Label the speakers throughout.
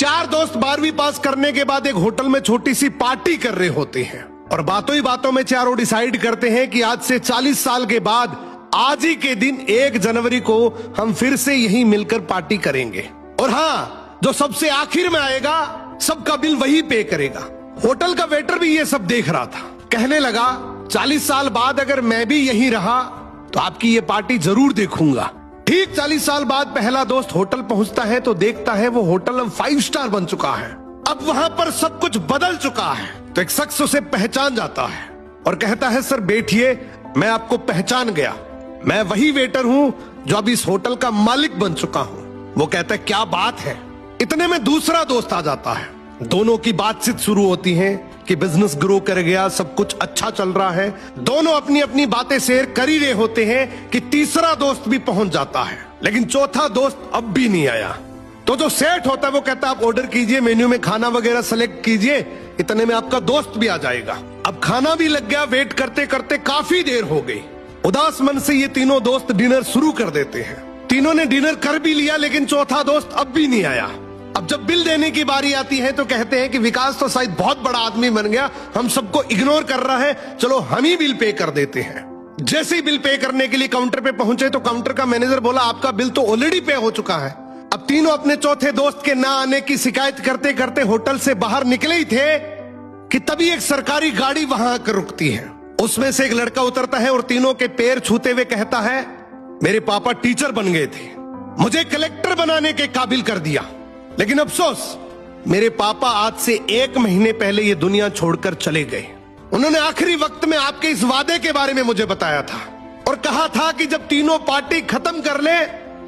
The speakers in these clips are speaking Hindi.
Speaker 1: चार दोस्त 12वीं पास करने के बाद एक होटल में छोटी सी पार्टी कर रहे होते हैं और बातों ही बातों में चारों डिसाइड करते हैं कि आज से 40 साल के बाद आज ही के दिन 1 जनवरी को हम फिर से यहीं मिलकर पार्टी करेंगे। और हाँ, जो सबसे आखिर में आएगा सबका बिल वही पे करेगा। होटल का वेटर भी ये सब देख रहा था, कहने लगा 40 साल बाद अगर मैं भी यहीं रहा तो आपकी ये पार्टी जरूर देखूंगा। ठीक 40 साल बाद पहला दोस्त होटल पहुंचता है तो देखता है वो होटल अब 5 स्टार बन चुका है। अब वहां पर सब कुछ बदल चुका है। तो एक शख्स उसे पहचान जाता है और कहता है सर बैठिए, मैं आपको पहचान गया, मैं वही वेटर हूं जो अब इस होटल का मालिक बन चुका हूं। वो कहता है क्या बात है। इतने में दूसरा दोस्त आ जाता है, दोनों की बातचीत शुरू होती है कि बिजनेस ग्रो कर गया, सब कुछ अच्छा चल रहा है। दोनों अपनी अपनी बातें शेयर कर ही रहे होते हैं कि तीसरा दोस्त भी पहुंच जाता है, लेकिन चौथा दोस्त अब भी नहीं आया। तो जो सेठ होता है वो कहता है आप ऑर्डर कीजिए, मेन्यू में खाना वगैरह सेलेक्ट कीजिए, इतने में आपका दोस्त भी आ जाएगा। अब खाना भी लग गया, वेट करते करते काफी देर हो गई। उदास मन से ये तीनों दोस्त डिनर शुरू कर देते हैं। तीनों ने डिनर कर भी लिया लेकिन चौथा दोस्त अब भी नहीं आया। अब जब बिल देने की बारी आती है तो कहते हैं कि विकास तो शायद बहुत बड़ा आदमी बन गया, हम सबको इग्नोर कर रहा है, चलो हम ही बिल पे कर देते हैं। जैसे ही बिल पे करने के लिए काउंटर पे पहुंचे तो काउंटर का मैनेजर बोला आपका बिल तो ऑलरेडी पे हो चुका है। अब तीनों अपने चौथे दोस्त के ना आने की शिकायत करते करते होटल से बाहर निकले ही थे कि तभी एक सरकारी गाड़ी वहां आकर रुकती है। उसमें से एक लड़का उतरता है और तीनों के पैर छूते हुए कहता है मेरे पापा टीचर बन गए थे, मुझे कलेक्टर बनाने के काबिल कर दिया, लेकिन अफसोस मेरे पापा आज से 1 महीने पहले ये दुनिया छोड़कर चले गए। उन्होंने आखिरी वक्त में आपके इस वादे के बारे में मुझे बताया था और कहा था कि जब तीनों पार्टी खत्म कर ले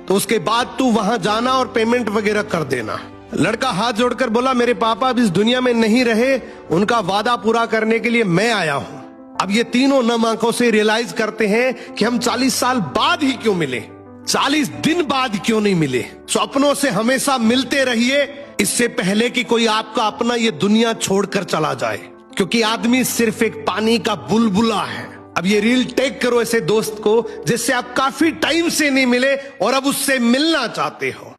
Speaker 1: तो उसके बाद तू वहां जाना और पेमेंट वगैरह कर देना। लड़का हाथ जोड़कर बोला मेरे पापा अब इस दुनिया में नहीं रहे, उनका वादा पूरा करने के लिए मैं आया हूं। अब ये तीनों नम आंखों से रियलाइज करते हैं कि हम 40 साल बाद ही क्यों मिले, 40 दिन बाद क्यों नहीं मिले। स्वप्नों से हमेशा मिलते रहिए, इससे पहले कि कोई आपका अपना ये दुनिया छोड़कर चला जाए, क्योंकि आदमी सिर्फ एक पानी का बुलबुला है। अब ये रील टेक करो ऐसे दोस्त को जिससे आप काफी टाइम से नहीं मिले और अब उससे मिलना चाहते हो।